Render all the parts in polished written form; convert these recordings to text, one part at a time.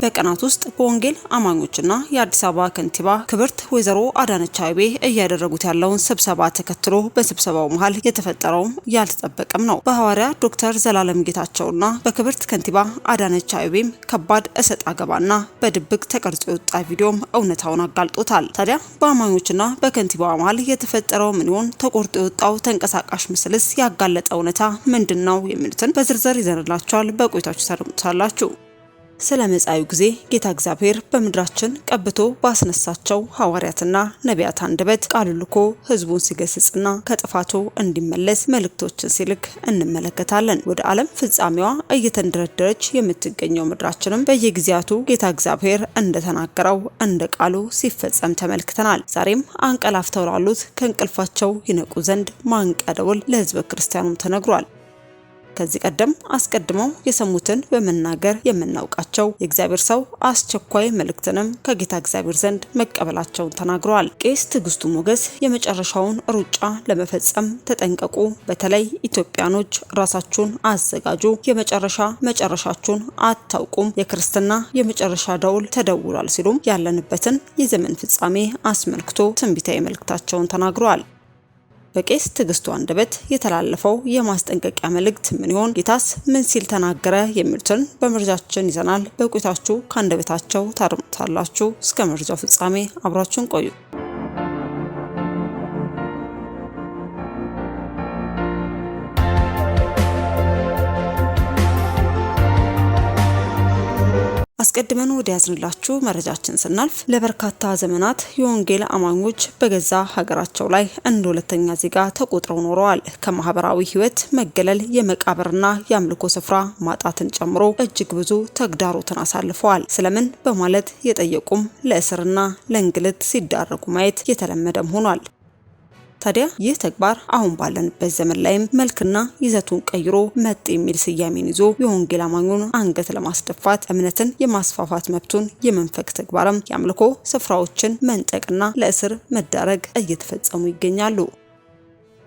በቀናት ውስጥ በወንጌል አማኞችና የአዲስ አበባ ከንቲባ ክብርት ወይዘሮ አዳነች አቤቤ እያደረጉት ያለውን ስብሰባ ተከትሎ በስብሰባው መሃል የተፈጠረውም ያልተጠበቀም ነው። በሐዋርያ ዶክተር ዘላለም ጌታቸውና በክብርት ከንቲባ አዳነች አቤቤም ከባድ እሰጥ አገባና በድብቅ ተቀርጾ የወጣ ቪዲዮም እውነታውን አጋልጦታል። ታዲያ በአማኞችና በከንቲባው መሃል የተፈጠረው ምን ይሆን? ተቆርጦ የወጣው ተንቀሳቃሽ ምስልስ ያጋለጠ እውነታ ምንድነው? የሚሉትን በዝርዝር ይዘንላችኋል። በቆይታችሁ ታደምጡታላችሁ። ስለ መጻዩ ጊዜ ጌታ እግዚአብሔር በምድራችን ቀብቶ ባስነሳቸው ሐዋርያትና ነቢያት አንደበት ቃል ልኮ ሕዝቡን ሲገስጽና ከጥፋቱ እንዲመለስ መልእክቶችን ሲልክ እንመለከታለን። ወደ ዓለም ፍጻሜዋ እየተንደረደረች የምትገኘው ምድራችንም በየጊዜያቱ ጌታ እግዚአብሔር እንደተናገረው እንደ ቃሉ ሲፈጸም ተመልክተናል። ዛሬም አንቀላፍተው ላሉት ከእንቅልፋቸው ይነቁ ዘንድ ማንቂያ ደወል ለሕዝበ ክርስቲያኑም ተነግሯል። ከዚህ ቀደም አስቀድመው የሰሙትን በመናገር የምናውቃቸው የእግዚአብሔር ሰው አስቸኳይ መልእክትንም ከጌታ እግዚአብሔር ዘንድ መቀበላቸውን ተናግረዋል። ቄስ ትዕግስቱ ሞገስ የመጨረሻውን ሩጫ ለመፈጸም ተጠንቀቁ፣ በተለይ ኢትዮጵያኖች ራሳችሁን አዘጋጁ፣ መጨረሻችሁን አታውቁም፣ የክርስትና የመጨረሻ ደውል ተደውሏል ሲሉም ያለንበትን የዘመን ፍጻሜ አስመልክቶ ትንቢታዊ መልእክታቸውን ተናግረዋል። በቄስ ትዕግስቱ አንደበት የተላለፈው የማስጠንቀቂያ መልእክት ምን ይሆን? ጌታስ ምን ሲል ተናገረ? የሚሉትን በመረጃችን ይዘናል። በቆይታችሁ ከአንደበታቸው ታደምጣላችሁ። እስከ መረጃው ፍጻሜ አብራችሁን ቆዩ። አስቀድመን ወደ ያዝንላችሁ መረጃችን ስናልፍ ለበርካታ ዘመናት የወንጌል አማኞች በገዛ ሀገራቸው ላይ እንደ ሁለተኛ ዜጋ ተቆጥረው ኖረዋል። ከማህበራዊ ሕይወት መገለል፣ የመቃብርና የአምልኮ ስፍራ ማጣትን ጨምሮ እጅግ ብዙ ተግዳሮትን አሳልፈዋል። ስለምን በማለት የጠየቁም ለእስርና ለእንግልት ሲዳረጉ ማየት የተለመደም ሆኗል። ታዲያ ይህ ተግባር አሁን ባለንበት ዘመን ላይም መልክና ይዘቱን ቀይሮ መጤ የሚል ስያሜን ይዞ የወንጌል አማኙን አንገት ለማስደፋት እምነትን የማስፋፋት መብቱን የመንፈቅ ተግባርም የአምልኮ ስፍራዎችን መንጠቅና ለእስር መዳረግ እየተፈጸሙ ይገኛሉ።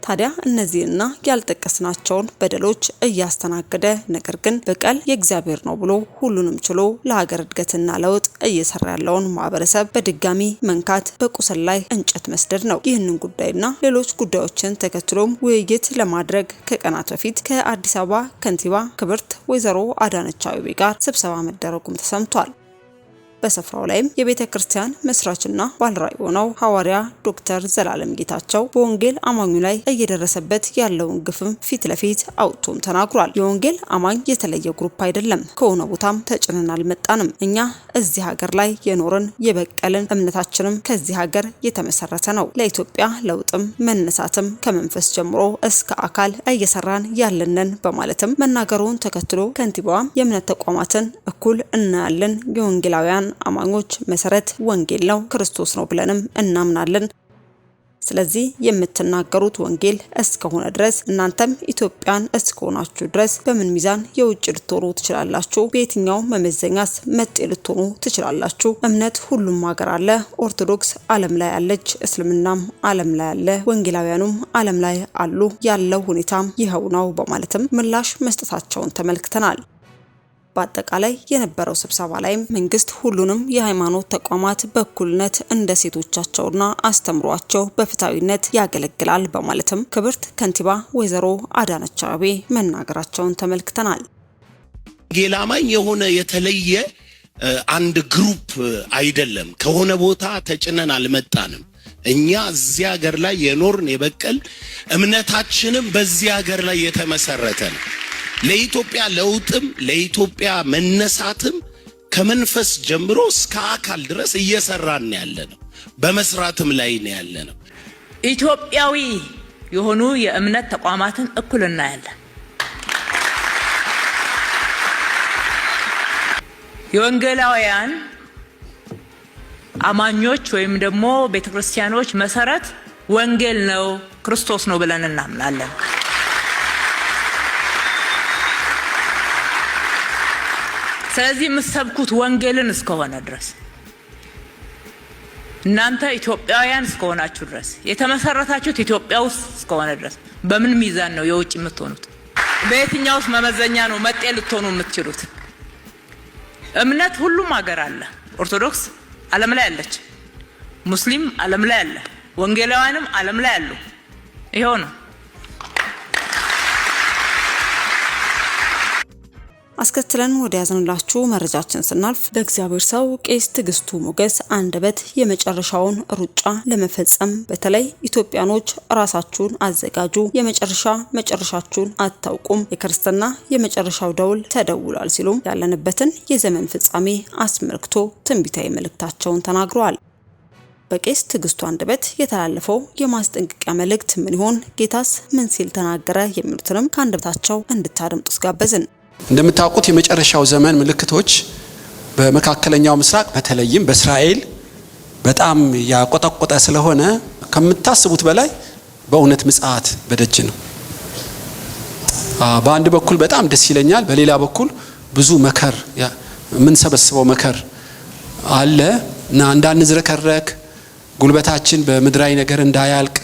ታዲያ እነዚህና ያልጠቀስናቸውን በደሎች እያስተናገደ ነገር ግን በቀል የእግዚአብሔር ነው ብሎ ሁሉንም ችሎ ለሀገር እድገትና ለውጥ እየሰራ ያለውን ማህበረሰብ በድጋሚ መንካት በቁስል ላይ እንጨት መስደድ ነው። ይህንን ጉዳይና ሌሎች ጉዳዮችን ተከትሎም ውይይት ለማድረግ ከቀናት በፊት ከአዲስ አበባ ከንቲባ ክብርት ወይዘሮ አዳነች አቤቤ ጋር ስብሰባ መደረጉም ተሰምቷል። በስፍራው ላይም የቤተ ክርስቲያን መስራችና ባለራዕይ ሆነው ሐዋርያ ዶክተር ዘላለም ጌታቸው በወንጌል አማኙ ላይ እየደረሰበት ያለውን ግፍም ፊት ለፊት አውጥቶም ተናግሯል። የወንጌል አማኝ የተለየ ግሩፕ አይደለም። ከሆነ ቦታም ተጭነን አልመጣንም። እኛ እዚህ ሀገር ላይ የኖርን የበቀልን፣ እምነታችንም ከዚህ ሀገር የተመሰረተ ነው። ለኢትዮጵያ ለውጥም መነሳትም ከመንፈስ ጀምሮ እስከ አካል እየሰራን ያለንን በማለትም መናገሩን ተከትሎ ከንቲባዋም የእምነት ተቋማትን እኩል እናያለን፣ የወንጌላውያን አማኞች መሰረት ወንጌል ነው፣ ክርስቶስ ነው ብለንም እናምናለን። ስለዚህ የምትናገሩት ወንጌል እስከሆነ ድረስ እናንተም ኢትዮጵያን እስከሆናችሁ ድረስ በምን ሚዛን የውጭ ልትሆኑ ትችላላችሁ? በየትኛው መመዘኛስ መጤ ልትሆኑ ትችላላችሁ? እምነት ሁሉም ሀገር አለ። ኦርቶዶክስ ዓለም ላይ አለች፣ እስልምናም ዓለም ላይ አለ፣ ወንጌላውያኑም ዓለም ላይ አሉ። ያለው ሁኔታም ይኸው ነው በማለትም ምላሽ መስጠታቸውን ተመልክተናል። በአጠቃላይ የነበረው ስብሰባ ላይ መንግስት ሁሉንም የሃይማኖት ተቋማት በእኩልነት እንደ ሴቶቻቸውና አስተምሯቸው በፍትሃዊነት ያገለግላል በማለትም ክብርት ከንቲባ ወይዘሮ አዳነች አቤቤ መናገራቸውን ተመልክተናል። ወንጌል አማኝ የሆነ የተለየ አንድ ግሩፕ አይደለም። ከሆነ ቦታ ተጭነን አልመጣንም። እኛ እዚህ ሀገር ላይ የኖርን የበቀል እምነታችንም በዚህ ሀገር ላይ የተመሰረተ ነው። ለኢትዮጵያ ለውጥም ለኢትዮጵያ መነሳትም ከመንፈስ ጀምሮ እስከ አካል ድረስ እየሰራን ያለነው በመስራትም ላይ ነው ያለነው። ኢትዮጵያዊ የሆኑ የእምነት ተቋማትን እኩል እናያለን። የወንጌላውያን አማኞች ወይም ደግሞ ቤተክርስቲያኖች መሰረት ወንጌል ነው፣ ክርስቶስ ነው ብለን እናምናለን። ስለዚህ የምትሰብኩት ወንጌልን እስከሆነ ድረስ እናንተ ኢትዮጵያውያን እስከሆናችሁ ድረስ የተመሰረታችሁት ኢትዮጵያ ውስጥ እስከሆነ ድረስ በምን ሚዛን ነው የውጭ የምትሆኑት? በየትኛውስ መመዘኛ ነው መጤ ልትሆኑ የምትችሉት? እምነት ሁሉም ሀገር አለ። ኦርቶዶክስ ዓለም ላይ አለች፣ ሙስሊም ዓለም ላይ አለ፣ ወንጌላውያንም ዓለም ላይ አሉ። ይሄው ነው። አስከትለን ወደ ያዝንላችሁ መረጃችን ስናልፍ በእግዚአብሔር ሰው ቄስ ትዕግስቱ ሞገስ አንደበት የመጨረሻውን ሩጫ ለመፈጸም በተለይ ኢትዮጵያኖች ራሳችሁን አዘጋጁ፣ መጨረሻችሁን አታውቁም፣ የክርስትና የመጨረሻው ደውል ተደውሏል ሲሉ ያለንበትን የዘመን ፍጻሜ አስመልክቶ ትንቢታዊ መልእክታቸውን ተናግረዋል። በቄስ ትዕግስቱ አንደበት የተላለፈው የማስጠንቀቂያ መልእክት ምን ይሆን? ጌታስ ምን ሲል ተናገረ? የሚሉትንም ከአንደበታቸው እንድታደምጡስ ጋበዝን። እንደምታውቁት የመጨረሻው ዘመን ምልክቶች በመካከለኛው ምስራቅ በተለይም በእስራኤል በጣም ያቆጠቆጠ ስለሆነ ከምታስቡት በላይ በእውነት ምጽአት በደጅ ነው። በአንድ በኩል በጣም ደስ ይለኛል፣ በሌላ በኩል ብዙ መከር ምን ሰበስበው መከር አለ እና እንዳንዝረከረክ ጉልበታችን በምድራዊ ነገር እንዳያልቅ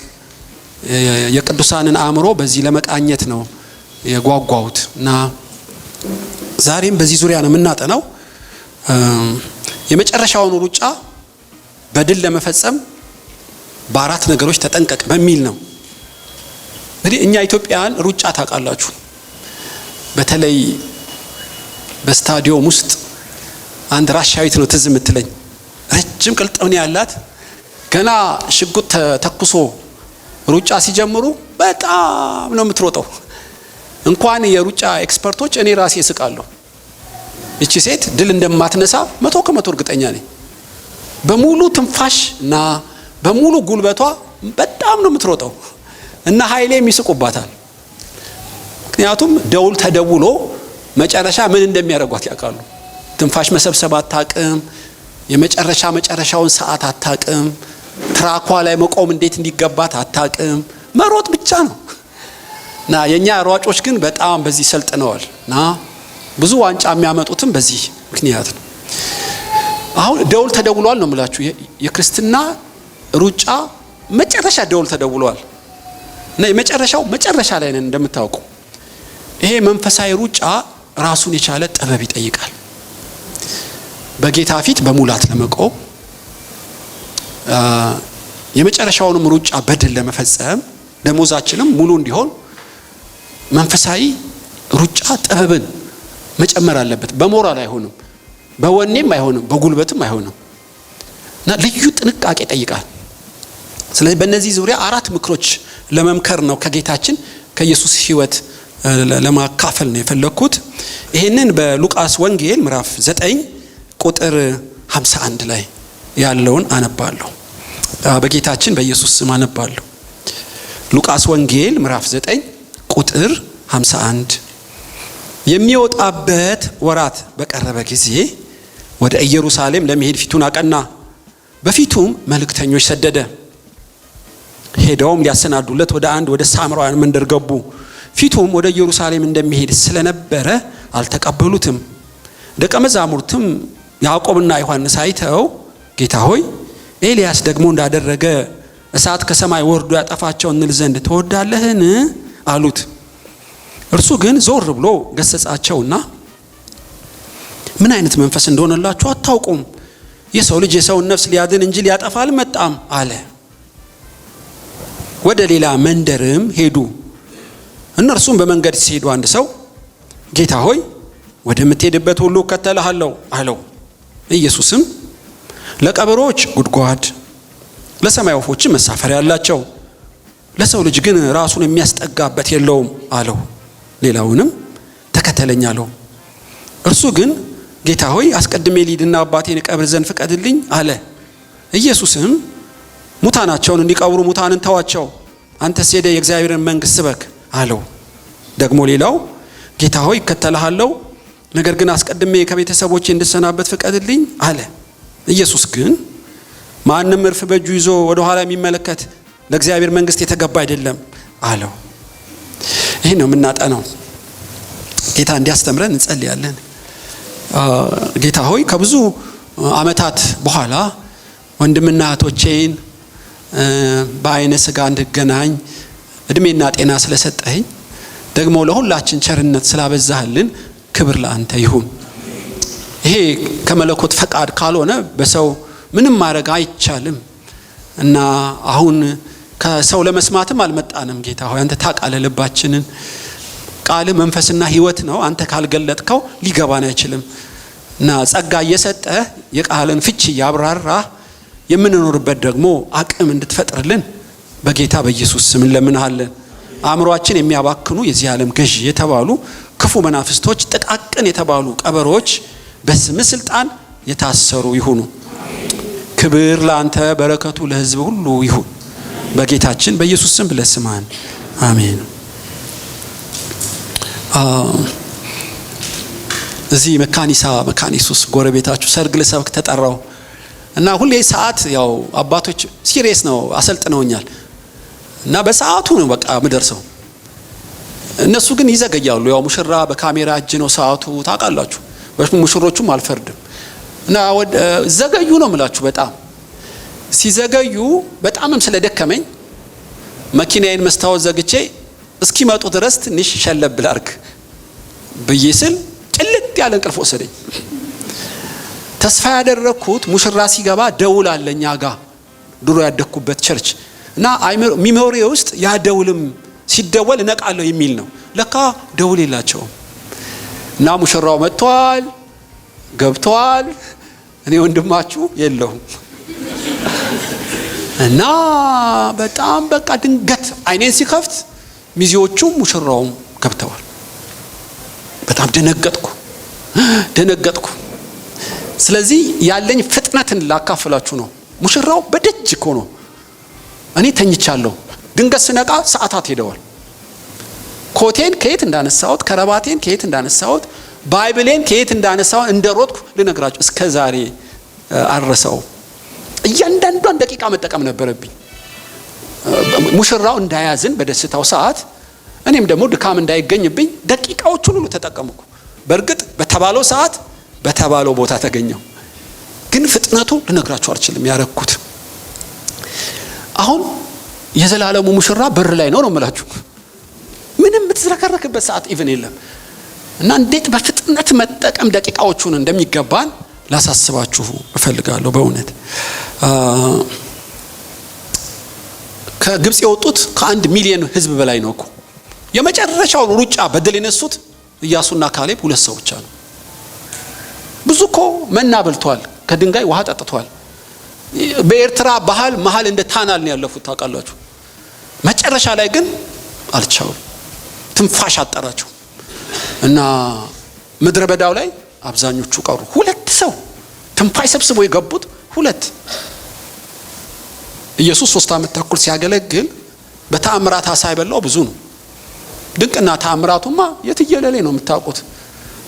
የቅዱሳንን አእምሮ በዚህ ለመቃኘት ነው የጓጓሁት እና ዛሬም በዚህ ዙሪያ ነው የምናጠናው። የመጨረሻውን ሩጫ በድል ለመፈጸም በአራት ነገሮች ተጠንቀቅ በሚል ነው። እንግዲህ እኛ ኢትዮጵያውያን ሩጫ ታውቃላችሁ። በተለይ በስታዲየም ውስጥ አንድ ራሻዊት ነው ትዝ የምትለኝ፣ ረጅም ቅልጥምና ያላት ገና ሽጉጥ ተኩሶ ሩጫ ሲጀምሩ በጣም ነው የምትሮጠው። እንኳን የሩጫ ኤክስፐርቶች እኔ ራሴ እስቃለሁ። እቺ ሴት ድል እንደማትነሳ 100% እርግጠኛ ነኝ። በሙሉ ትንፋሽ እና በሙሉ ጉልበቷ በጣም ነው የምትሮጠው እና ኃይሌም ይስቁባታል። ምክንያቱም ደውል ተደውሎ መጨረሻ ምን እንደሚያደርጓት ያውቃሉ። ትንፋሽ መሰብሰብ አታውቅም፣ የመጨረሻውን ሰዓት አታውቅም፣ ትራኳ ላይ መቆም እንዴት እንዲገባት አታውቅም፣ መሮጥ ብቻ ነው። እና የኛ ሯጮች ግን በጣም በዚህ ሰልጥነዋል እና ብዙ ዋንጫ የሚያመጡትም በዚህ ምክንያት ነው። አሁን ደውል ተደውሏል ነው የምላችሁ። የክርስትና ሩጫ መጨረሻ ደውል ተደውሏል እና የመጨረሻው መጨረሻ ላይ ነን እንደምታውቁ። ይሄ መንፈሳዊ ሩጫ ራሱን የቻለ ጥበብ ይጠይቃል። በጌታ ፊት በሙላት ለመቆም የመጨረሻውንም ሩጫ በድል ለመፈጸም ደሞዛችንም ሙሉ እንዲሆን መንፈሳዊ ሩጫ ጥበብን መጨመር አለበት። በሞራል አይሆንም፣ በወኔም አይሆንም፣ በጉልበትም አይሆንም እና ልዩ ጥንቃቄ ይጠይቃል። ስለዚህ በእነዚህ ዙሪያ አራት ምክሮች ለመምከር ነው ከጌታችን ከኢየሱስ ሕይወት ለማካፈል ነው የፈለኩት። ይሄንን በሉቃስ ወንጌል ምዕራፍ 9 ቁጥር 51 ላይ ያለውን አነባለሁ። በጌታችን በኢየሱስ ስም አነባለሁ። ሉቃስ ወንጌል ምዕራፍ 9 ቁጥር 51 የሚወጣበት ወራት በቀረበ ጊዜ ወደ ኢየሩሳሌም ለመሄድ ፊቱን አቀና፣ በፊቱም መልእክተኞች ሰደደ። ሄደውም ሊያሰናዱለት ወደ ሳምራውያን መንደር ገቡ። ፊቱም ወደ ኢየሩሳሌም እንደሚሄድ ስለነበረ አልተቀበሉትም። ደቀ መዛሙርትም ያዕቆብና ዮሐንስ አይተው ጌታ ሆይ ኤልያስ ደግሞ እንዳደረገ እሳት ከሰማይ ወርዶ ያጠፋቸው እንል ዘንድ ትወዳለህን አሉት። እርሱ ግን ዞር ብሎ ገሰጻቸውና ምን አይነት መንፈስ እንደሆነላችሁ አታውቁም፣ የሰው ልጅ የሰውን ነፍስ ሊያድን እንጂ ሊያጠፋ አልመጣም አለ። ወደ ሌላ መንደርም ሄዱ። እነርሱም በመንገድ ሲሄዱ አንድ ሰው ጌታ ሆይ ወደምትሄድበት ሁሉ እከተልሃለሁ አለው። ኢየሱስም ለቀበሮች ጉድጓድ፣ ለሰማይ ወፎች መሳፈሪያ አላቸው፣ ለሰው ልጅ ግን ራሱን የሚያስጠጋበት የለውም አለው። ሌላውንም ተከተለኝ አለው። እርሱ ግን ጌታ ሆይ አስቀድሜ ልሂድና አባቴን እቀብር ዘንድ ፍቀድልኝ አለ። ኢየሱስም ሙታናቸውን እንዲቀብሩ ሙታንን ተዋቸው፣ አንተስ ሄደህ የእግዚአብሔርን መንግሥት ስበክ አለው። ደግሞ ሌላው ጌታ ሆይ እከተልሃለሁ፣ ነገር ግን አስቀድሜ ከቤተሰቦቼ እንድሰናበት ፍቀድልኝ አለ። ኢየሱስ ግን ማንም እርፍ በእጁ ይዞ ወደ ኋላ የሚመለከት ለእግዚአብሔር መንግሥት የተገባ አይደለም አለው። ይሄን ነው የምናጠናው። ጌታ እንዲያስተምረን እንጸልያለን። ጌታ ሆይ ከብዙ ዓመታት በኋላ ወንድምና እህቶቼን በአይነ ስጋ እንድገናኝ እድሜና ጤና ስለሰጠኝ ደግሞ ለሁላችን ቸርነት ስላበዛህልን ክብር ለአንተ ይሁን። ይሄ ከመለኮት ፈቃድ ካልሆነ በሰው ምንም ማድረግ አይቻልም። እና አሁን ከሰው ለመስማትም አልመጣንም። ጌታ ሆይ አንተ ታውቃለህ ልባችንን። ቃል መንፈስና ሕይወት ነው። አንተ ካልገለጥከው ሊገባን አይችልም። እና ጸጋ እየሰጠ የቃልን ፍቺ ያብራራ የምንኖርበት ደግሞ አቅም እንድትፈጥርልን በጌታ በኢየሱስ ስም እንለምንሃለን። አእምሮአችን የሚያባክኑ የዚህ ዓለም ገዥ የተባሉ ክፉ መናፍስቶች፣ ጥቃቅን የተባሉ ቀበሮች በስም ስልጣን የታሰሩ ይሁኑ። ክብር ለአንተ፣ በረከቱ ለሕዝብ ሁሉ ይሁን። በጌታችን በኢየሱስ ስም ብለህ ስማን። አሜን። እዚህ መካኒሱስ ጎረቤታችሁ ሰርግ ልሰብክ ተጠራው እና ሁሌ ሰዓት ያው አባቶች ሲሪየስ ነው አሰልጥነውኛል እና በሰዓቱ ነው በቃ ምደርሰው። እነሱ ግን ይዘገያሉ። ያው ሙሽራ በካሜራ እጅ ነው ሰዓቱ ታውቃላችሁ። ሙሽሮቹም አልፈርድም እና ዘገዩ ነው የምላችሁ። በጣም ሲዘገዩ በጣምም ስለደከመኝ መኪናዬን መስታወት ዘግቼ እስኪመጡ ድረስ ትንሽ ሸለብ ላርግ ብዬ ስል ጭልጥ ያለ እንቅልፍ ወሰደኝ። ተስፋ ያደረኩት ሙሽራ ሲገባ ደውል አለኛ ጋር ድሮ ያደኩበት ቸርች እና ሚሞሪ ውስጥ ያ ደውልም ሲደወል እነቃለሁ የሚል ነው። ለካ ደውል የላቸውም እና ሙሽራው መጥቷል ገብቷል፣ እኔ ወንድማችሁ የለሁም እና በጣም በቃ ድንገት አይኔን ሲከፍት ሚዜዎቹም ሙሽራውም ገብተዋል። በጣም ደነገጥኩ። ስለዚህ ያለኝ ፍጥነትን ላካፍላችሁ ነው። ሙሽራው በደጅ እኮ ነው፣ እኔ ተኝቻለሁ። ድንገት ስነቃ ሰዓታት ሄደዋል። ኮቴን ከየት እንዳነሳሁት፣ ከረባቴን ከየት እንዳነሳሁት፣ ባይብሌን ከየት እንዳነሳሁት እንደሮጥኩ ልነግራችሁ እስከ ዛሬ አልረሳው። እያንዳንዷን ደቂቃ መጠቀም ነበረብኝ። ሙሽራው እንዳያዝን በደስታው ሰዓት፣ እኔም ደግሞ ድካም እንዳይገኝብኝ ደቂቃዎቹን ሁሉ ተጠቀምኩ። በእርግጥ በተባለው ሰዓት በተባለው ቦታ ተገኘው፣ ግን ፍጥነቱ ልነግራችሁ አልችልም ያረኩት። አሁን የዘላለሙ ሙሽራ በር ላይ ነው የምላችሁ። ምንም የምትዝረከረክበት ሰዓት ኢቭን የለም። እና እንዴት በፍጥነት መጠቀም ደቂቃዎቹን እንደሚገባን ላሳስባችሁ እፈልጋለሁ። በእውነት ከግብጽ የወጡት ከ1 ሚሊዮን ሕዝብ በላይ ነው እኮ። የመጨረሻው ሩጫ በድል የነሱት ኢያሱና ካሌብ 2 ሰዎች አሉ። ብዙ እኮ መና በልቷል፣ ከድንጋይ ውሃ ጠጥቷል። በኤርትራ ባህል መሃል እንደ ታናል ነው ያለፉት ታውቃላችሁ። መጨረሻ ላይ ግን አልቻሉም፣ ትንፋሽ አጠራቸው እና ምድረ በዳው ላይ አብዛኞቹ ቀሩ። 2 ሰው ትንፋሽ ሰብስበው የገቡት 2። ኢየሱስ 3 ዓመት ተኩል ሲያገለግል በተአምራት አሳ የበላው ብዙ ነው። ድንቅና ተአምራቱማ የትየለሌ ነው የምታውቁት።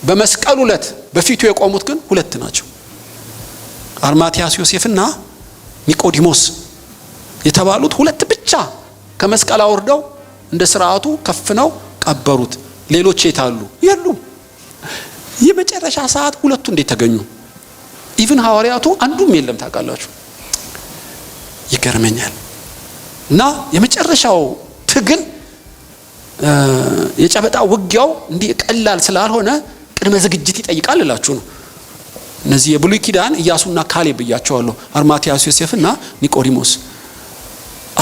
በመስቀሉ ዕለት በፊቱ የቆሙት ግን 2 ናቸው። አርማቲያስ ዮሴፍና ኒቆዲሞስ የተባሉት 2 ብቻ ከመስቀል አውርደው እንደ ስርዓቱ ከፍነው ቀበሩት። ሌሎች የታሉ? የሉም። የመጨረሻ ሰዓት 2ቱ እንዴት ተገኙ? ኢቭን ሐዋርያቱ አንዱም የለም ታውቃላችሁ። ይገርመኛል። እና የመጨረሻው ትግል የጨበጣ ውጊያው እንዲህ ቀላል ስላልሆነ ቅድመ ዝግጅት ይጠይቃል እላችሁ ነው። እነዚህ የብሉይ ኪዳን ኢያሱና ካሌብ ብያቸዋለሁ። አርማቲያስ ዮሴፍና ኒቆዲሞስ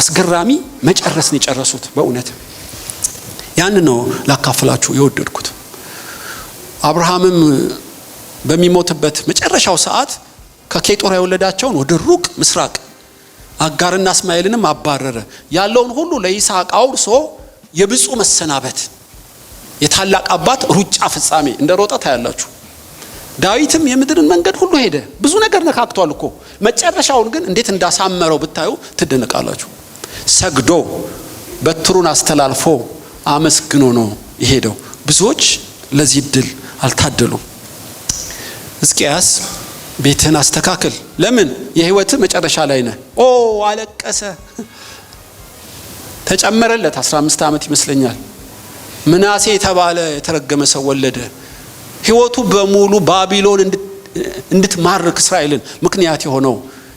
አስገራሚ መጨረስን የጨረሱት በእውነት ያን ነው ላካፍላችሁ የወደድኩት። አብርሃምም በሚሞትበት መጨረሻው ሰዓት ከኬጦራ የወለዳቸውን ወደ ሩቅ ምስራቅ አጋርና እስማኤልንም አባረረ። ያለውን ሁሉ ለይስሐቅ አውርሶ የብፁዕ መሰናበት የታላቅ አባት ሩጫ ፍጻሜ እንደሮጠ ታያላችሁ። ዳዊትም የምድርን መንገድ ሁሉ ሄደ። ብዙ ነገር ነካክቷል እኮ። መጨረሻውን ግን እንዴት እንዳሳመረው ብታዩ ትደነቃላችሁ። ሰግዶ በትሩን አስተላልፎ አመስግኖ ነው የሄደው። ብዙዎች ለዚህ ድል አልታደሉም። ሕዝቅያስ ቤትህን አስተካክል፣ ለምን የህይወት መጨረሻ ላይ ነህ። አለቀሰ። ተጨመረለት 15 ዓመት ይመስለኛል። ምናሴ የተባለ የተረገመ ሰው ወለደ። ህይወቱ በሙሉ ባቢሎን እንድትማርክ እስራኤልን ምክንያት የሆነው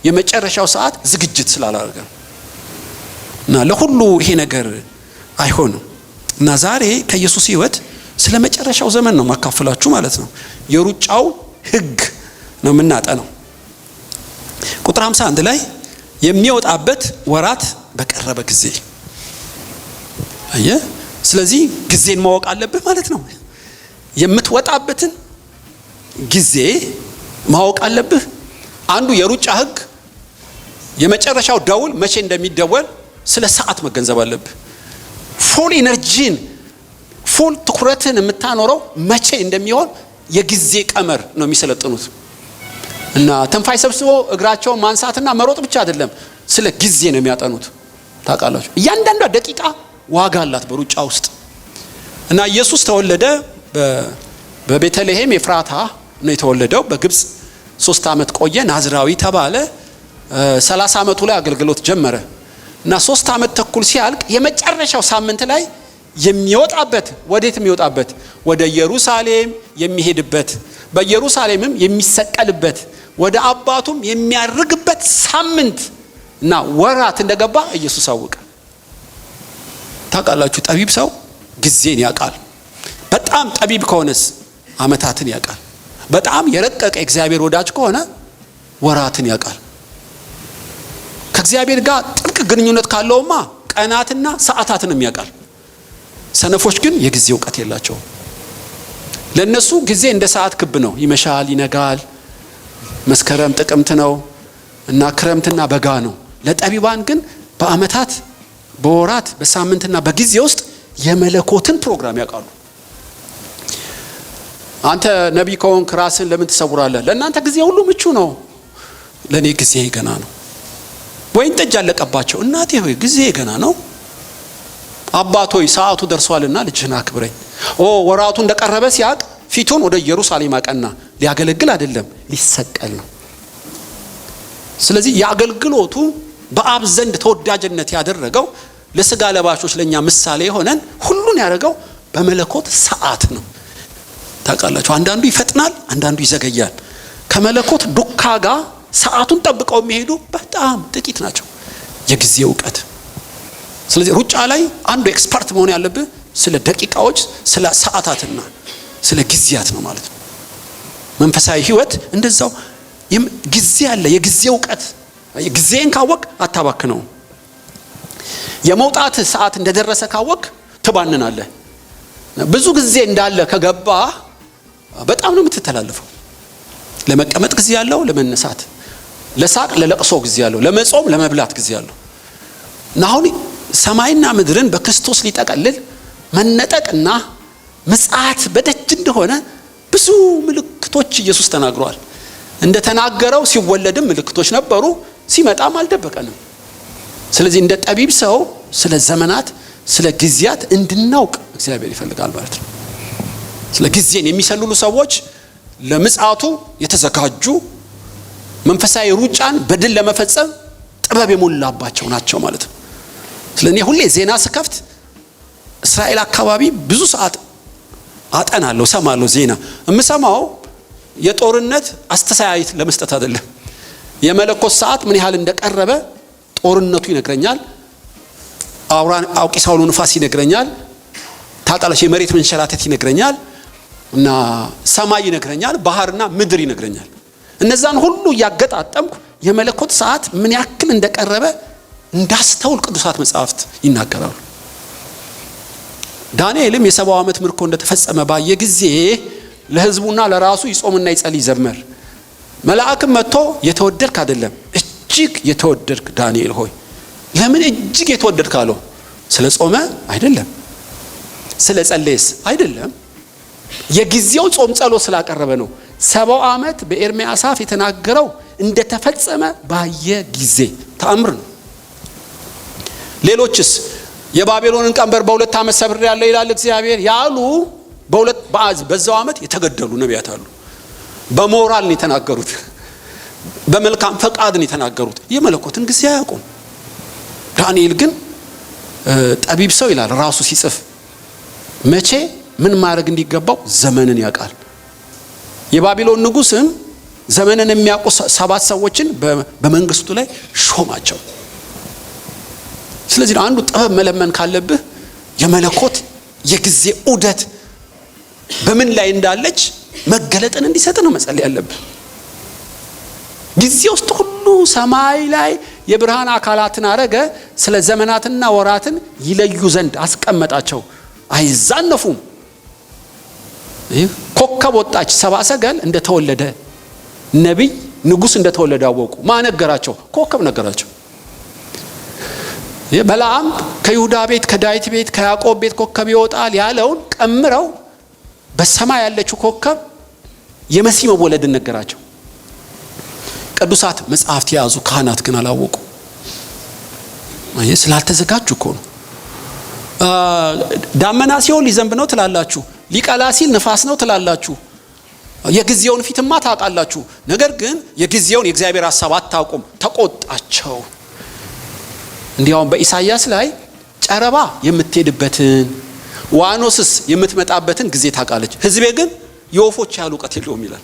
የመጨረሻው ሰዓት ዝግጅት ስላላደረገ እና ለሁሉ ይሄ ነገር አይሆንም። እና ዛሬ ከኢየሱስ ህይወት ስለ መጨረሻው ዘመን ነው ማካፈላችሁ ማለት ነው። የሩጫው ሕግ ነው የምናጠነው። ቁጥር 51 ላይ የሚወጣበት ወራት በቀረበ ጊዜ አየህ። ስለዚህ ጊዜን ማወቅ አለብህ ማለት ነው። የምትወጣበትን ጊዜ ማወቅ አለብህ። አንዱ የሩጫ ሕግ የመጨረሻው ደውል መቼ እንደሚደወል ስለ ሰዓት መገንዘብ አለብህ። ፉል ኢነርጂን ፉል ትኩረትን የምታኖረው መቼ እንደሚሆን የጊዜ ቀመር ነው የሚሰለጥኑት። እና ተንፋይ ሰብስቦ እግራቸውን ማንሳትና መሮጥ ብቻ አይደለም፣ ስለ ጊዜ ነው የሚያጠኑት። ታውቃላችሁ እያንዳንዷ ደቂቃ ዋጋ አላት በሩጫ ውስጥ። እና ኢየሱስ ተወለደ በቤተልሔም ኤፍራታ ነው የተወለደው። በግብጽ 3 ዓመት ቆየ፣ ናዝራዊ ተባለ። 30 ዓመቱ ላይ አገልግሎት ጀመረ። እና 3 ዓመት ተኩል ሲያልቅ የመጨረሻው ሳምንት ላይ የሚወጣበት ወዴት የሚወጣበት ወደ ኢየሩሳሌም የሚሄድበት በኢየሩሳሌምም የሚሰቀልበት ወደ አባቱም የሚያርግበት ሳምንት እና ወራት እንደገባ ኢየሱስ አወቀ። ታውቃላችሁ ጠቢብ ሰው ጊዜን ያውቃል። በጣም ጠቢብ ከሆነስ ዓመታትን ያውቃል። በጣም የረቀቀ እግዚአብሔር ወዳጅ ከሆነ ወራትን ያውቃል። ከእግዚአብሔር ጋር ጥልቅ ግንኙነት ካለውማ ቀናትና ሰዓታትንም ያውቃል። ሰነፎች ግን የጊዜ እውቀት የላቸውም። ለነሱ ጊዜ እንደ ሰዓት ክብ ነው። ይመሻል፣ ይነጋል፣ መስከረም ጥቅምት ነው እና ክረምትና በጋ ነው። ለጠቢባን ግን በዓመታት በወራት በሳምንትና በጊዜ ውስጥ የመለኮትን ፕሮግራም ያውቃሉ። አንተ ነቢይ ከሆንክ ራስን ለምን ትሰውራለህ? ለእናንተ ጊዜ ሁሉ ምቹ ነው፣ ለእኔ ጊዜ ገና ነው። ወይን ጠጅ አለቀባቸው፣ እናቴ ሆይ ጊዜ ገና ነው። አባት ሆይ ሰዓቱ ደርሷልና ልጅህን አክብረኝ። ወራቱ እንደቀረበ ሲያቅ ፊቱን ወደ ኢየሩሳሌም አቀና። ሊያገለግል አይደለም ሊሰቀል ነው። ስለዚህ የአገልግሎቱ በአብ ዘንድ ተወዳጅነት ያደረገው ለስጋ ለባሾች ለኛ ምሳሌ የሆነን ሁሉን ያደረገው በመለኮት ሰዓት ነው። ታውቃላችሁ አንዳንዱ ይፈጥናል፣ አንዳንዱ ይዘገያል። ከመለኮት ዱካ ጋር ሰዓቱን ጠብቀው የሚሄዱ በጣም ጥቂት ናቸው። የጊዜ እውቀት። ስለዚህ ሩጫ ላይ አንዱ ኤክስፐርት መሆን ያለብህ ስለ ደቂቃዎች፣ ስለ ሰዓታትና ስለ ጊዜያት ነው ማለት ነው። መንፈሳዊ ህይወት እንደዛው ጊዜ አለ፣ የጊዜ እውቀት። ጊዜን ካወቅ አታባክነው። የመውጣት ሰዓት እንደደረሰ ካወቅ ትባንናለህ። ብዙ ጊዜ እንዳለ ከገባ በጣም ነው የምትተላለፈው። ለመቀመጥ ጊዜ ያለው፣ ለመነሳት፣ ለሳቅ ለለቅሶ ጊዜ ያለው፣ ለመጾም ለመብላት ጊዜ ያለው እና አሁን ሰማይና ምድርን በክርስቶስ ሊጠቀልል መነጠቅና ምጽአት በደጅ እንደሆነ ብዙ ምልክቶች ኢየሱስ ተናግሯል። እንደተናገረው ሲወለድም ምልክቶች ነበሩ፣ ሲመጣም አልደበቀንም። ስለዚህ እንደ ጠቢብ ሰው ስለ ዘመናት ስለ ጊዜያት እንድናውቅ እግዚአብሔር ይፈልጋል ማለት ነው። ስለ ጊዜን የሚሰልሉ ሰዎች ለምጽአቱ የተዘጋጁ መንፈሳዊ ሩጫን በድል ለመፈጸም ጥበብ የሞላባቸው ናቸው ማለት ነው። ስለዚህ ሁሌ ዜና ስከፍት እስራኤል አካባቢ ብዙ ሰዓት አጠናለሁ፣ ሰማለሁ። ዜና የምሰማው የጦርነት አስተሳያይት ለመስጠት አይደለም። የመለኮት ሰዓት ምን ያህል እንደቀረበ ጦርነቱ ይነግረኛል። አውቂ ሳውሎ ንፋስ ይነግረኛል። ታውቃለሽ የመሬት መንሸራተት ይነግረኛል እና ሰማይ ይነግረኛል፣ ባህርና ምድር ይነግረኛል። እነዛን ሁሉ ያገጣጠምኩ የመለኮት ሰዓት ምን ያክል እንደቀረበ እንዳስተውል ቅዱሳት መጻሕፍት ይናገራሉ። ዳንኤልም የ70 ዓመት ምርኮ እንደተፈጸመ ባየ ጊዜ ለሕዝቡና ለራሱ ይጾምና ይጸልይ ዘመር። መልአክም መጥቶ የተወደድክ አይደለም እጅግ የተወደድክ ዳንኤል ሆይ። ለምን እጅግ የተወደድክ አለው? ስለ ጾመ አይደለም፣ ስለ ጸለየስ አይደለም፣ የጊዜው ጾም ጸሎት ስላቀረበ ነው። 70 ዓመት በኤርምያስ አፍ የተናገረው እንደተፈጸመ ባየ ጊዜ ተአምር ነው። ሌሎችስ የባቢሎንን ቀንበር በ2 ዓመት ሰብሬያለሁ ይላል እግዚአብሔር ያሉ በዛው ዓመት የተገደሉ ነቢያት አሉ። በሞራል ነው የተናገሩት፣ በመልካም ፈቃድ ነው የተናገሩት። የመለኮትን ጊዜ አያውቁም። ዳንኤል ግን ጠቢብ ሰው ይላል ራሱ ሲጽፍ መቼ ምን ማድረግ እንዲገባው ዘመንን ያውቃል። የባቢሎን ንጉስም ዘመንን የሚያውቁ 7 ሰዎችን በመንግስቱ ላይ ሾማቸው። ስለዚህ አንዱ ጥበብ መለመን ካለብህ የመለኮት የጊዜ ዑደት በምን ላይ እንዳለች መገለጥን እንዲሰጥ ነው መጸለይ ያለብን። ጊዜ ውስጥ ሁሉ ሰማይ ላይ የብርሃን አካላትን አረገ፣ ስለ ዘመናትና ወራትን ይለዩ ዘንድ አስቀመጣቸው፣ አይዛነፉም። ኮከብ ወጣች፣ ሰብአ ሰገል እንደተወለደ ነቢይ ንጉስ እንደተወለደ አወቁ። ማን ነገራቸው? ኮከብ ነገራቸው። በለዓም ከይሁዳ ቤት ከዳዊት ቤት ከያዕቆብ ቤት ኮከብ ይወጣል ያለውን ቀምረው በሰማይ ያለችው ኮከብ የመሲህ መወለድን ነገራቸው። ቅዱሳት መጽሐፍት የያዙ ካህናት ግን አላወቁ። ስላልተዘጋጁ እኮ ነው። ዳመና ሲሆን ሊዘንብ ነው ትላላችሁ፣ ሊቀላ ሲል ንፋስ ነው ትላላችሁ። የጊዜውን ፊትማ ታውቃላችሁ፣ ነገር ግን የጊዜውን የእግዚአብሔር ሐሳብ አታውቁም። ተቆጣቸው። እንዲያውም በኢሳይያስ ላይ ጨረባ የምትሄድበትን ዋኖስስ የምትመጣበትን ጊዜ ታውቃለች፣ ሕዝቤ ግን የወፎች ያህል እውቀት የለውም ይላል።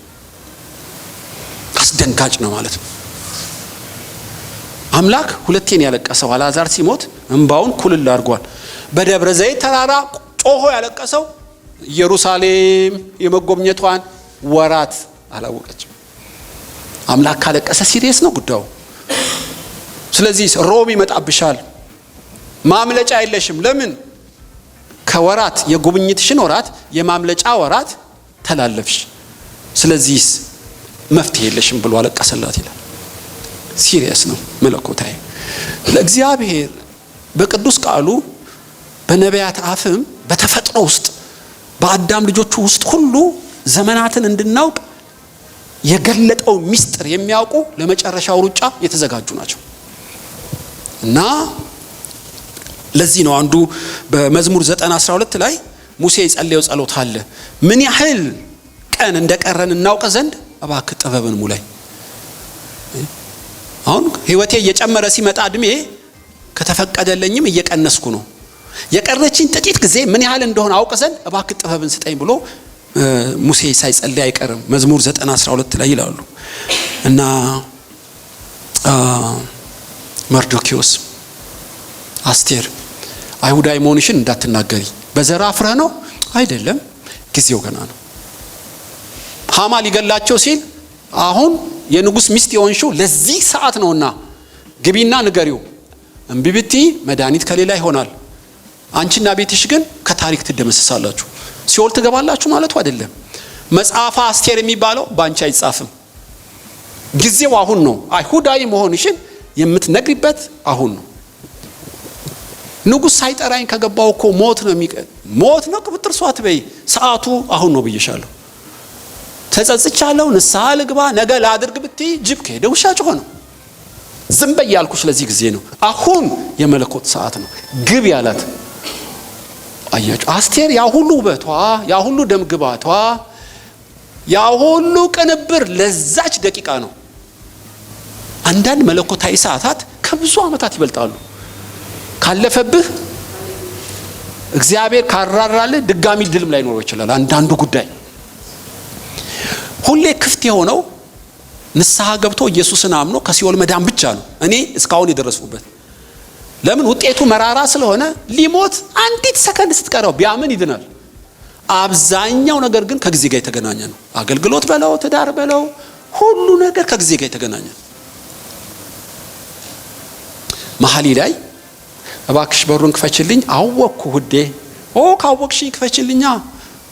አስደንጋጭ ነው ማለት ነው። አምላክ ሁለቴን ያለቀሰው አልዓዛር ሲሞት እንባውን ኩልል አድርጓል። በደብረ ዘይት ተራራ ጮሆ ያለቀሰው ኢየሩሳሌም የመጎብኘቷን ወራት አላወቀችም። አምላክ ካለቀሰ ሲሪየስ ነው ጉዳዩ። ስለዚህ ሮብ ይመጣብሻል፣ ማምለጫ የለሽም። ለምን? ከወራት የጉብኝትሽን ወራት የማምለጫ ወራት ተላለፍሽ። ስለዚህ መፍትሄ የለሽም ብሎ አለቀሰላት ይላል። ሲሪየስ ነው መለኮታዊ። ለእግዚአብሔር በቅዱስ ቃሉ በነቢያት አፍም በተፈጥሮ ውስጥ በአዳም ልጆቹ ውስጥ ሁሉ ዘመናትን እንድናውቅ የገለጠው ሚስጥር የሚያውቁ ለመጨረሻው ሩጫ የተዘጋጁ ናቸው። እና ለዚህ ነው አንዱ በመዝሙር 9:12 ላይ ሙሴ የጸለየው ጸሎት አለ። ምን ያህል ቀን እንደቀረን እናውቅ ዘንድ እባክህ ጥበብን ሙላኝ። አሁን ህይወቴ እየጨመረ ሲመጣ እድሜ ከተፈቀደልኝም እየቀነስኩ ነው። የቀረችኝ ጥቂት ጊዜ ምን ያህል እንደሆነ አውቅ ዘንድ እባክህ ጥበብን ስጠኝ ብሎ ሙሴ ሳይጸልይ አይቀርም። መዝሙር 9:12 ላይ ይላሉ። እና መርዶኪዮስ አስቴር አይሁዳዊ መሆንሽን እንዳትናገሪ በዘራ አፍረህ ነው አይደለም፣ ጊዜው ገና ነው። ሃማ ሊገላቸው ሲል አሁን የንጉስ ሚስት የሆንሽው ለዚህ ሰዓት ነውና ግቢና ንገሪው፣ እምቢ ብትይ መድኃኒት ከሌላ ይሆናል፣ አንቺና ቤትሽ ግን ከታሪክ ትደመሰሳላችሁ፣ ሲኦል ትገባላችሁ ማለቱ አይደለም። መጽሐፈ አስቴር የሚባለው ባንቺ አይጻፍም። ጊዜው አሁን ነው። አይሁዳዊ መሆንሽን የምትነግሪበት አሁን ነው። ንጉስ ሳይጠራኝ ከገባው እኮ ሞት ነው ሞት ነው ቅብጥር ሷት በይ፣ ሰዓቱ አሁን ነው ብዬሻለሁ። ተጸጽቻለሁ፣ ንስሐ ልግባ፣ ነገ ላድርግ ብትይ ጅብ ከሄደ ውሻ ጮኸ ነው። ዝም በይ ያልኩሽ ለዚህ ጊዜ ነው። አሁን የመለኮት ሰዓት ነው። ግብ ያላት አያችሁ። አስቴር ያ ሁሉ ውበቷ፣ ያ ሁሉ ደምግባቷ፣ ያ ሁሉ ቅንብር ለዛች ደቂቃ ነው። አንዳንድ መለኮታዊ ሰዓታት ከብዙ ዓመታት ይበልጣሉ። ካለፈብህ እግዚአብሔር ካራራልህ ድጋሚ ድልም ላይ ኖር ይችላል። አንዳንዱ ጉዳይ ሁሌ ክፍት የሆነው ንስሐ ገብቶ ኢየሱስን አምኖ ከሲኦል መዳን ብቻ ነው። እኔ እስካሁን የደረስኩበት ለምን? ውጤቱ መራራ ስለሆነ ሊሞት አንዲት ሰከንድ ስትቀረው ቢያምን ይድናል። አብዛኛው ነገር ግን ከጊዜ ጋር የተገናኘ ነው። አገልግሎት በለው፣ ትዳር በለው፣ ሁሉ ነገር ከጊዜ ጋር የተገናኘ ነው። መሐሊ ላይ እባክሽ በሩን ክፈችልኝ፣ አወቅኩ ውዴ። ካወቅሽኝ ክፈችልኛ፣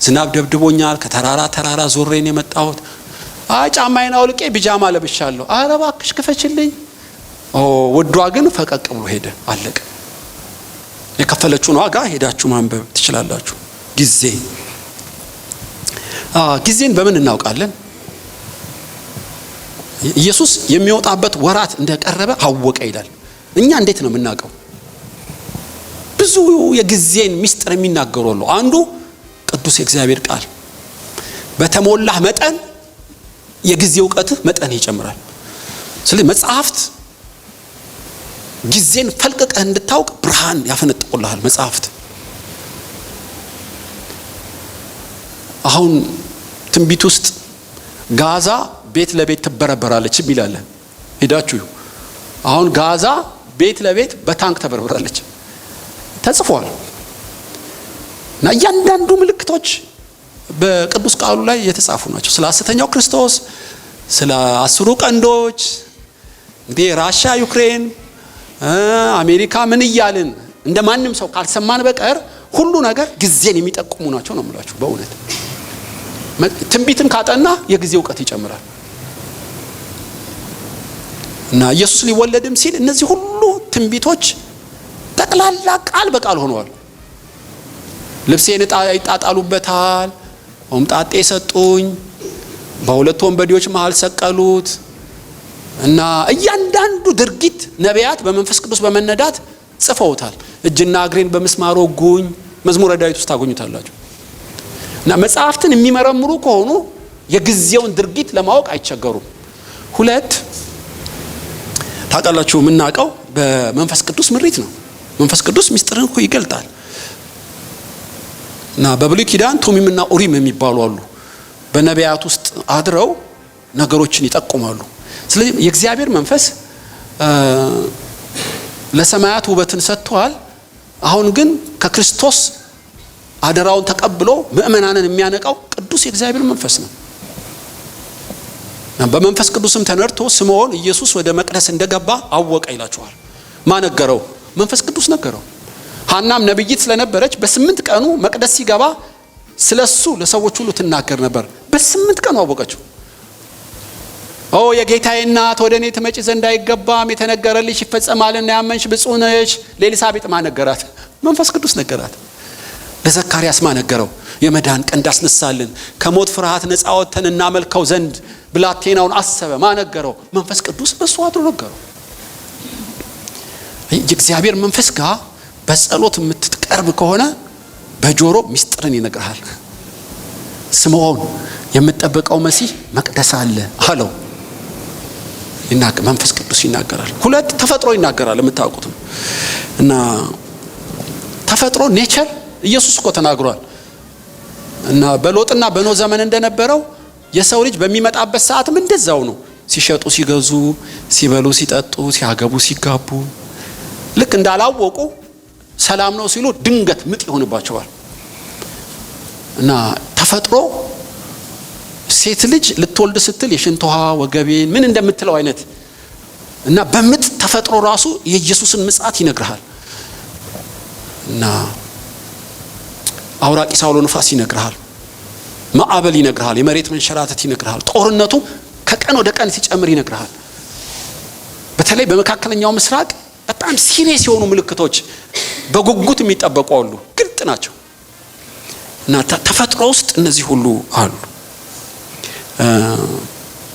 ዝናብ ደብድቦኛል፣ ከተራራ ተራራ ዞሬን የመጣሁት፣ ጫማዬን አውልቄ ቢጃማ ለብሻለሁ፣ ኧረ እባክሽ ክፈችልኝ። ውዷ ግን ፈቀቅ ብሎ ሄደ። አለቀ። የከፈለችውን ዋጋ ሄዳችሁ ማንበብ ትችላላችሁ። ጊዜን በምን እናውቃለን? ኢየሱስ የሚወጣበት ወራት እንደቀረበ አወቀ ይላል። እኛ እንዴት ነው የምናውቀው? ብዙ የጊዜን ሚስጥር የሚናገሩ አሉ። አንዱ ቅዱስ የእግዚአብሔር ቃል በተሞላህ መጠን የጊዜ እውቀትህ መጠን ይጨምራል። ስለዚህ መጽሐፍት ጊዜን ፈልቀቀህ እንድታውቅ ብርሃን ያፈነጥቁልሃል። መጽሐፍት አሁን ትንቢት ውስጥ ጋዛ ቤት ለቤት ትበረበራለች ይላል። ሄዳችሁ አሁን ጋዛ ቤት ለቤት በታንክ ተበረበራለች ተጽፏል። እና እያንዳንዱ ምልክቶች በቅዱስ ቃሉ ላይ የተጻፉ ናቸው። ስለ ሐሰተኛው ክርስቶስ፣ ስለ 10 ቀንዶች፣ እንግዲህ ራሻ ዩክሬን፣ አሜሪካ ምን እያልን እንደማንም ሰው ካልሰማን በቀር ሁሉ ነገር ጊዜን የሚጠቁሙ ናቸው ነው የምላችሁ። በእውነት ትንቢትን ካጠና የጊዜ ዕውቀት ይጨምራል። እና ኢየሱስ ሊወለድም ሲል እነዚህ ሁሉ ትንቢቶች ጠቅላላ ቃል በቃል ሆነዋል። ልብሴን ይጣጣሉበታል፣ ሆምጣጤ ሰጡኝ፣ በሁለት ወንበዴዎች መሃል ሰቀሉት እና እያንዳንዱ ድርጊት ነቢያት በመንፈስ ቅዱስ በመነዳት ጽፈውታል። እጅና እግሬን በመስማር ወጉኝ መዝሙረ ዳዊት ውስጥ ታገኙታላችሁ። እና መጽሐፍትን የሚመረምሩ ከሆኑ የጊዜውን ድርጊት ለማወቅ አይቸገሩም። ሁለት ታውቃላችሁ፣ የምናውቀው በመንፈስ ቅዱስ ምሪት ነው። መንፈስ ቅዱስ ምስጢርን እኮ ይገልጣል። እና በብሉይ ኪዳን ቱሚምና ኡሪም የሚባሉ አሉ። በነቢያት ውስጥ አድረው ነገሮችን ይጠቁማሉ። ስለዚህ የእግዚአብሔር መንፈስ ለሰማያት ውበትን ሰጥቷል። አሁን ግን ከክርስቶስ አደራውን ተቀብሎ ምእመናንን የሚያነቃው ቅዱስ የእግዚአብሔር መንፈስ ነው። በመንፈስ ቅዱስም ተነድቶ ስምዖን ኢየሱስ ወደ መቅደስ እንደገባ አወቀ ይላችኋል። ማን ነገረው? መንፈስ ቅዱስ ነገረው። ሐናም ነብይት ስለነበረች በ8 ቀኑ መቅደስ ሲገባ ስለሱ ለሰዎች ሁሉ ትናገር ነበር። በ8 ቀኑ አወቀችው። ኦ የጌታዬ እናት ወደ እኔ ትመጪ ዘንድ አይገባም፣ የተነገረልሽ ይፈጸማልና ያመንሽ ብፁዕ ነሽ። ለኤልሳቤጥ ማን ነገራት? መንፈስ ቅዱስ ነገራት። ለዘካርያስ ማን ነገረው? የመዳን ቀንድ አስነሳልን፣ ከሞት ፍርሃት ነፃ ወጥተን እናመልከው ዘንድ ብላቴናውን አሰበ። ማን ነገረው? መንፈስ ቅዱስ በሱ አድሮ ነገረው። የእግዚአብሔር መንፈስ ጋር በጸሎት የምትቀርብ ከሆነ በጆሮ ምስጢርን ይነግርሃል። ስምዖን የምትጠብቀው መሲህ መቅደስ አለ አለው። መንፈስ ቅዱስ ይናገራል። ሁለት ተፈጥሮ ይናገራል የምታውቁት። እና ተፈጥሮ ኔቸር ኢየሱስ እኮ ተናግሯል። እና በሎጥና በኖ ዘመን እንደነበረው የሰው ልጅ በሚመጣበት ሰዓትም እንደዛው ነው። ሲሸጡ ሲገዙ፣ ሲበሉ ሲጠጡ፣ ሲያገቡ ሲጋቡ፣ ልክ እንዳላወቁ ሰላም ነው ሲሉ ድንገት ምጥ ይሆንባቸዋል። እና ተፈጥሮ ሴት ልጅ ልትወልድ ስትል የሽንት ውሃ ወገቤን ምን እንደምትለው አይነት እና በምጥ ተፈጥሮ ራሱ የኢየሱስን ምጽአት ይነግርሃል። እና አውራቂስ አውሎ ንፋስ ይነግርሃል፣ ማዕበል ይነግርሃል፣ የመሬት መንሸራተት ይነግርሃል፣ ጦርነቱ ከቀን ወደ ቀን ሲጨምር ይነግርሃል። በተለይ በመካከለኛው ምስራቅ በጣም ሲሪየስ የሆኑ ምልክቶች በጉጉት የሚጠበቁ አሉ፣ ግልጥ ናቸው። እና ተፈጥሮ ውስጥ እነዚህ ሁሉ አሉ።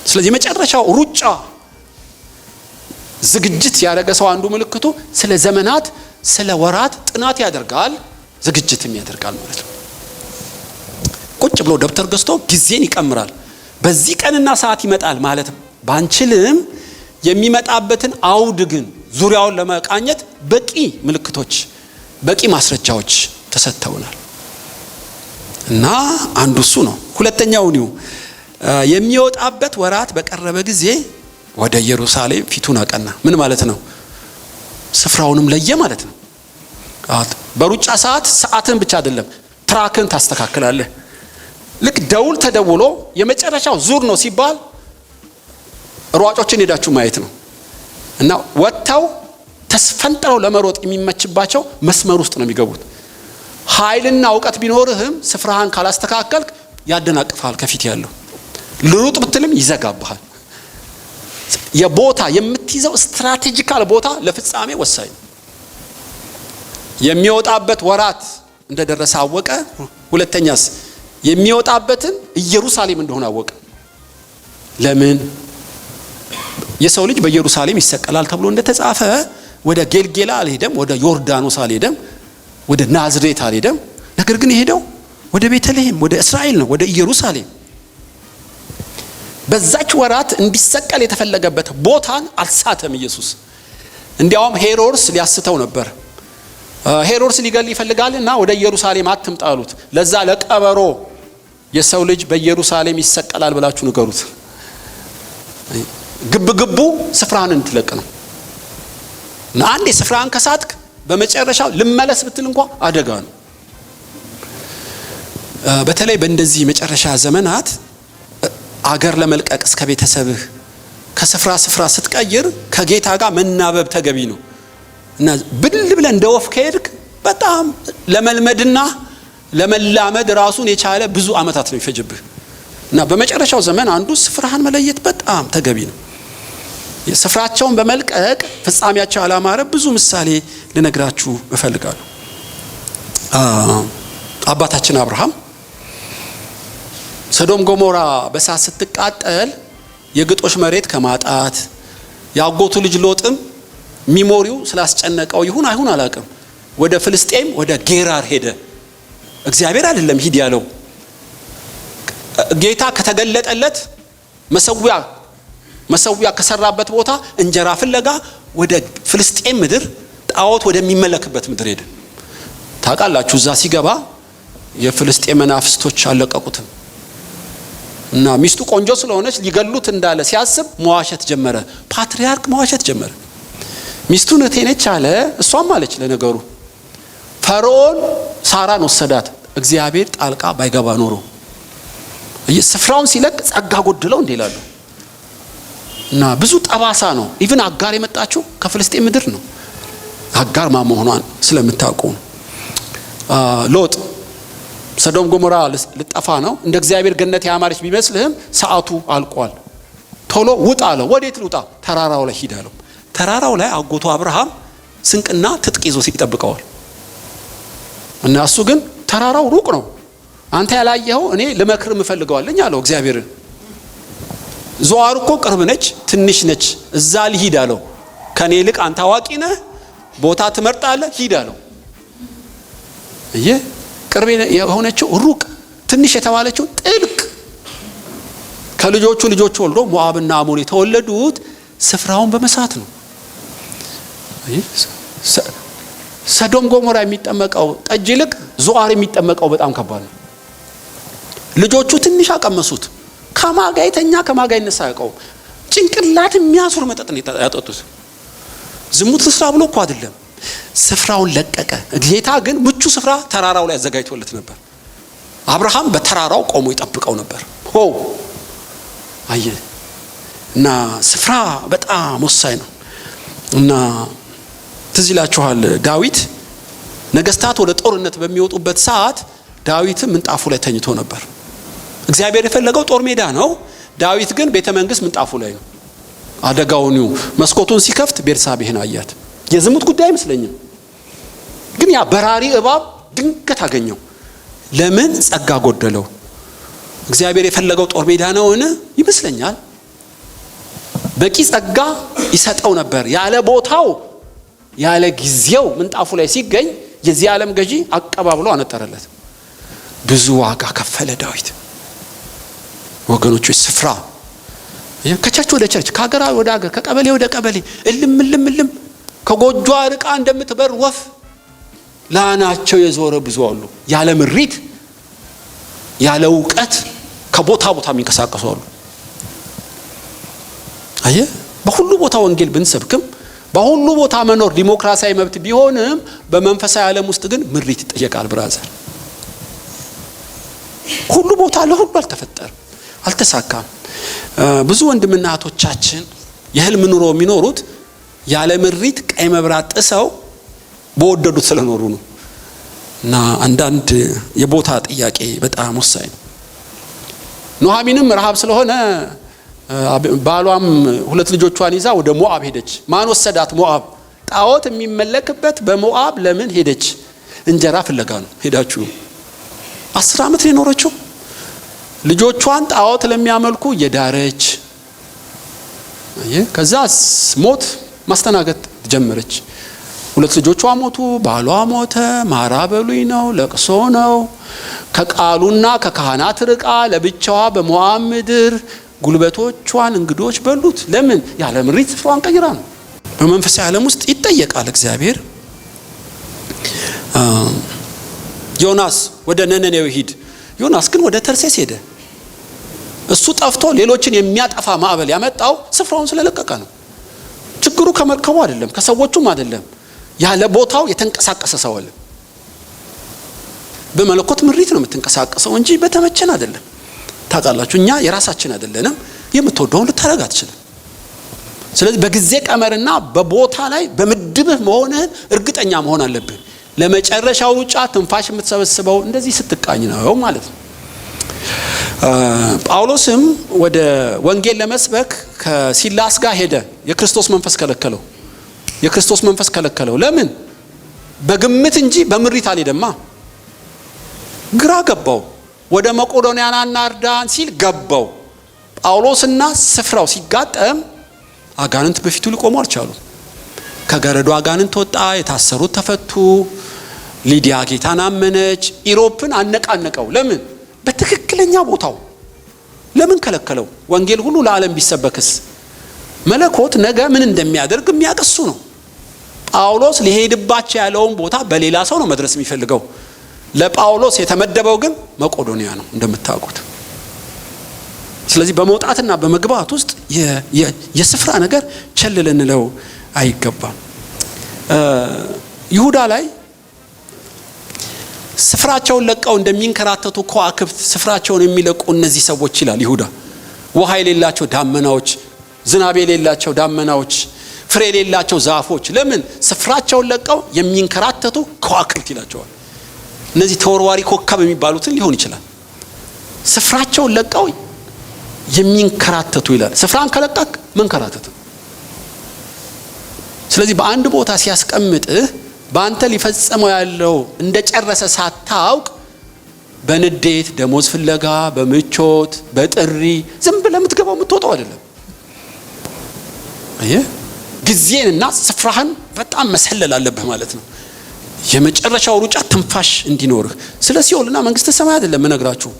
ስለዚህ መጨረሻው ሩጫ ዝግጅት ያደረገ ሰው አንዱ ምልክቱ ስለ ዘመናት ስለ ወራት ጥናት ያደርጋል፣ ዝግጅትም ያደርጋል ማለት ነው። ቁጭ ብሎ ደብተር ገዝቶ ጊዜን ይቀምራል። በዚህ ቀንና ሰዓት ይመጣል ማለት ባንችልም የሚመጣበትን አውድ ግን ዙሪያውን ለመቃኘት በቂ ምልክቶች በቂ ማስረጃዎች ተሰጥተውናል። እና አንዱ እሱ ነው። ሁለተኛው ነው የሚወጣበት ወራት በቀረበ ጊዜ ወደ ኢየሩሳሌም ፊቱን አቀና። ምን ማለት ነው? ስፍራውንም ለየ ማለት ነው። በሩጫ ሰዓትን ብቻ አይደለም ትራክን ታስተካክላለህ። ልክ ደውል ተደውሎ የመጨረሻው ዙር ነው ሲባል ሯጮችን ሄዳችሁ ማየት ነው። እና ወጥተው ተስፈንጥረው ለመሮጥ የሚመችባቸው መስመር ውስጥ ነው የሚገቡት። ኃይልና ዕውቀት ቢኖርህም ስፍራህን ካላስተካከልክ ያደናቅፋል። ከፊት ያለው ልሩጥ ብትልም ይዘጋብሃል። የቦታ የምትይዘው ስትራቴጂካል ቦታ ለፍጻሜ ወሳኝ። የሚወጣበት ወራት እንደደረሰ አወቀ። ሁለተኛስ የሚወጣበትን ኢየሩሳሌም እንደሆነ አወቀ። ለምን? የሰው ልጅ በኢየሩሳሌም ይሰቀላል ተብሎ እንደተጻፈ ወደ ጌልጌላ አልሄደም፣ ወደ ዮርዳኖስ አልሄደም፣ ወደ ናዝሬት አልሄደም። ነገር ግን የሄደው ወደ ቤተልሔም ወደ እስራኤል ነው፣ ወደ ኢየሩሳሌም። በዛች ወራት እንዲሰቀል የተፈለገበት ቦታን አልሳተም ኢየሱስ። እንዲያውም ሄሮድስ ሊያስተው ነበር። ሄሮድስ ሊገል ይፈልጋልና ወደ ኢየሩሳሌም አትምጣሉት። ለዛ ለቀበሮ የሰው ልጅ በኢየሩሳሌም ይሰቀላል ብላችሁ ንገሩት። ግብግቡ ስፍራን እንትለቅ ነው። እና አንዴ ስፍራን ከሳትክ በመጨረሻው ልመለስ ብትል እንኳን አደጋ ነው። በተለይ በእንደዚህ መጨረሻ ዘመናት አገር ለመልቀቅ እስከ ቤተሰብህ ከስፍራ ስፍራ ስትቀይር ከጌታ ጋር መናበብ ተገቢ ነው እና ብል ብለህ እንደ ወፍ ከሄድክ በጣም ለመልመድና ለመላመድ ራሱን የቻለ ብዙ አመታት ነው ይፈጅብህ እና በመጨረሻው ዘመን አንዱ ስፍራህን መለየት በጣም ተገቢ ነው። ስፍራቸውን በመልቀቅ ፍጻሜያቸው አላማረ ብዙ ምሳሌ ልነግራችሁ እፈልጋለሁ። አባታችን አብርሃም ሰዶም ጎሞራ በሳት ስትቃጠል የግጦሽ መሬት ከማጣት ያጎቱ ልጅ ሎጥም ሚሞሪው ስላስጨነቀው ይሁን አይሁን አላውቅም ወደ ፍልስጤም ወደ ጌራር ሄደ። እግዚአብሔር አይደለም ሂድ ያለው። ጌታ ከተገለጠለት መሰዊያ ከሰራበት ቦታ እንጀራ ፍለጋ ወደ ፍልስጤም ምድር ጣዖት ወደሚመለክበት ምድር ሄደ። ታውቃላችሁ እዛ ሲገባ የፍልስጤም መናፍስቶች አለቀቁትም እና ሚስቱ ቆንጆ ስለሆነች ሊገሉት እንዳለ ሲያስብ መዋሸት ጀመረ። ፓትሪያርክ መዋሸት ጀመረ። ሚስቱን እቴነች አለ። እሷም አለች ለነገሩ ፈርዖን ሳራን ወሰዳት። እግዚአብሔር ጣልቃ ባይገባ ኖሮ ስፍራውን ሲለቅ ጸጋ ጎድለው እንዲላሉ እና ብዙ ጠባሳ ነው። ኢቭን አጋር የመጣችው ከፍልስጤም ምድር ነው። አጋር ማመሆኗን ስለምታውቁ ሎጥ ሰዶም ጎሞራ ልጠፋ ነው። እንደ እግዚአብሔር ገነት ያማረች ቢመስልህም ሰዓቱ አልቋል። ቶሎ ውጣ አለው። ወዴት ልውጣ? ተራራው ላይ ሂድ አለው። ተራራው ላይ አጎቱ አብርሃም ስንቅና ትጥቅ ይዞ ይጠብቀዋል እና እሱ ግን ተራራው ሩቅ ነው። አንተ ያላየኸው እኔ ልመክር ምፈልገዋለኝ አለው እግዚአብሔርን። ዞአር እኮ ቅርብ ነች፣ ትንሽ ነች፣ እዛ ልሂድ አለው። ከኔ ይልቅ አንተ አዋቂ ነህ፣ ቦታ ትመርጣለህ፣ ሂድ አለው። ቅርብ የሆነችው ሩቅ፣ ትንሽ የተባለችው ጥልቅ። ከልጆቹ ልጆች ወልዶ ሞዓብና አሞን የተወለዱት ስፍራውን በመሳት ነው። ሰዶም ጎሞራ የሚጠመቀው ጠጅ ይልቅ ዞአር የሚጠመቀው በጣም ከባድ ነው። ልጆቹ ትንሽ አቀመሱት። ከማጋ የተኛ ከማጋ ይነሳ ያውቀው ጭንቅላት የሚያሱር መጠጥ ነው ያጠጡት። ዝሙት ስራ ብሎ እኮ አይደለም፣ ስፍራውን ለቀቀ። ጌታ ግን ምቹ ስፍራ ተራራው ላይ አዘጋጅቶለት ነበር። አብርሃም በተራራው ቆሞ ይጠብቀው ነበር። አየ እና ስፍራ በጣም ወሳኝ ነው። እና ትዝ ይላችኋል ዳዊት ነገስታት ወደ ጦርነት በሚወጡበት ሰዓት ዳዊት ምንጣፉ ላይ ተኝቶ ነበር። እግዚአብሔር የፈለገው ጦር ሜዳ ነው። ዳዊት ግን ቤተ መንግስት ምንጣፉ ላይ ነው። አደጋውን መስኮቱን ሲከፍት ቤርሳቤህን አያት። የዝሙት ጉዳይ አይመስለኝም፣ ግን ያ በራሪ እባብ ድንገት አገኘው። ለምን? ጸጋ ጎደለው። እግዚአብሔር የፈለገው ጦር ሜዳ ነውን? ይመስለኛል። በቂ ጸጋ ይሰጠው ነበር። ያለ ቦታው ያለ ጊዜው ምንጣፉ ላይ ሲገኝ የዚህ ዓለም ገዢ አቀባብሎ አነጠረለት። ብዙ ዋጋ ከፈለ ዳዊት። ወገኖቹ ስፍራ ከቸርች ወደ ቸርች፣ ከሀገር ወደ ሀገር፣ ከቀበሌ ወደ ቀበሌ እልም ከጎጆ ርቃ እንደምትበር ወፍ ላናቸው የዞረ ብዙ አሉ። ያለ ምሪት ያለ ዕውቀት ከቦታ ቦታ የሚንቀሳቀሱ አሉ። አየ በሁሉ ቦታ ወንጌል ብንሰብክም በሁሉ ቦታ መኖር ዲሞክራሲያዊ መብት ቢሆንም በመንፈሳዊ ዓለም ውስጥ ግን ምሪት ይጠየቃል። ብራዘር ሁሉ ቦታ ለሁሉ አልተፈጠረም፣ አልተሳካም። ብዙ ወንድምና እህቶቻችን የህልም ኑሮ የሚኖሩት ያለ ምሪት ቀይ መብራት ጥሰው በወደዱት ስለኖሩ ነው። እና አንዳንድ የቦታ ጥያቄ በጣም ወሳኝ ነው። ኑሃሚንም ረሃብ ስለሆነ ባሏም ሁለት ልጆቿን ይዛ ወደ ሞዓብ ሄደች። ማን ወሰዳት? ሞዓብ። ጣዖት የሚመለክበት በሞዓብ ለምን ሄደች? እንጀራ ፍለጋ ነው ሄዳችሁ። 10 ዓመት ነው የኖረችው። ልጆቿን ጣዖት ለሚያመልኩ የዳረች። ከዛ ሞት ማስተናገድ ጀመረች። ሁለት ልጆቿ ሞቱ፣ ባሏ ሞተ። ማራ በሉኝ ነው፣ ለቅሶ ነው። ከቃሉና ከካህናት ርቃ ለብቻዋ በሞዓብ ምድር ጉልበቶቿን እንግዶች በሉት። ለምን? ያለ ምሪት ስፍራዋን ቀይራ ነው። በመንፈሳዊ ዓለም ውስጥ ይጠየቃል እግዚአብሔር። ዮናስ ወደ ነነዌ ሂድ። ዮናስ ግን ወደ ተርሴስ ሄደ። እሱ ጠፍቶ ሌሎችን የሚያጠፋ ማዕበል ያመጣው ስፍራውን ስለለቀቀ ነው። ችግሩ ከመርከቡ አይደለም፣ ከሰዎቹም አይደለም። ያለ ቦታው የተንቀሳቀሰ ሰው አለ። በመለኮት ምሪት ነው የምትንቀሳቀሰው እንጂ በተመቸን አይደለም። ታውቃላችሁ እኛ የራሳችን አይደለንም። የምትወደውን ልታረግ አትችልም። ስለዚህ በጊዜ ቀመርና በቦታ ላይ በምድብህ መሆንህን እርግጠኛ መሆን አለብህ። ለመጨረሻው ሩጫ ትንፋሽ የምትሰበስበው እንደዚህ ስትቃኝ ነው ማለት ነው። ጳውሎስም ወደ ወንጌል ለመስበክ ከሲላስ ጋር ሄደ። የክርስቶስ መንፈስ ከለከለው። ለምን? በግምት እንጂ በምሪት አልሄደማ። ግራ ገባው። ወደ መቄዶንያና እርዳን ሲል ገባው። ጳውሎስና ስፍራው ሲጋጠም አጋንንት በፊቱ ሊቆሙ አልቻሉ። ከገረዱ አጋንንት ወጣ፣ የታሰሩት ተፈቱ። ሊዲያ ጌታን አመነች። ኢሮፕን አነቃነቀው። ለምን? በትክክለኛ ቦታው። ለምን ከለከለው? ወንጌል ሁሉ ለዓለም ቢሰበክስ? መለኮት ነገ ምን እንደሚያደርግ የሚያቀሱ ነው። ጳውሎስ ሊሄድባቸው ያለውን ቦታ በሌላ ሰው ነው መድረስ የሚፈልገው። ለጳውሎስ የተመደበው ግን መቄዶንያ ነው እንደምታውቁት። ስለዚህ በመውጣትና በመግባት ውስጥ የስፍራ ነገር ቸል ልንለው አይገባም። ይሁዳ ላይ ስፍራቸውን ለቀው እንደሚንከራተቱ ከዋክብት ስፍራቸውን የሚለቁ እነዚህ ሰዎች ይላል ይሁዳ። ውሃ የሌላቸው ዳመናዎች፣ ዝናብ የሌላቸው ዳመናዎች፣ ፍሬ የሌላቸው ዛፎች። ለምን? ስፍራቸውን ለቀው የሚንከራተቱ ከዋክብት ይላቸዋል። እነዚህ ተወርዋሪ ኮከብ የሚባሉትን ሊሆን ይችላል። ስፍራቸውን ለቀው የሚንከራተቱ ይላል። ስፍራን ከለቀቅ መንከራተት። ስለዚህ በአንድ ቦታ ሲያስቀምጥህ በአንተ ሊፈጸመው ያለው እንደጨረሰ ሳታውቅ በንዴት ደሞዝ ፍለጋ፣ በምቾት፣ በጥሪ ዝም ብለህ የምትገባው የምትወጣው አይደለም። አየህ፣ ጊዜንና ስፍራህን በጣም መሰለል አለብህ ማለት ነው። የመጨረሻው ሩጫ ትንፋሽ እንዲኖርህ። ስለ ሲኦልና መንግስተ ሰማይ አይደለም እነግራችሁ።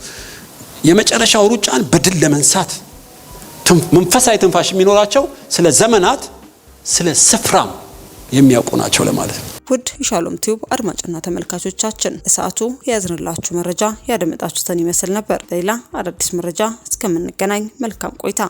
የመጨረሻው ሩጫን በድል ለመንሳት መንፈሳዊ ትንፋሽ የሚኖራቸው ስለ ዘመናት ስለ ስፍራም የሚያውቁ ናቸው ለማለት ነው። ውድ የሻሎም ቲዩብ አድማጭና ተመልካቾቻችን ለሰዓቱ ያዝንላችሁ መረጃ ያደመጣችሁትን ይመስል ነበር። በሌላ አዳዲስ መረጃ እስከምንገናኝ መልካም ቆይታ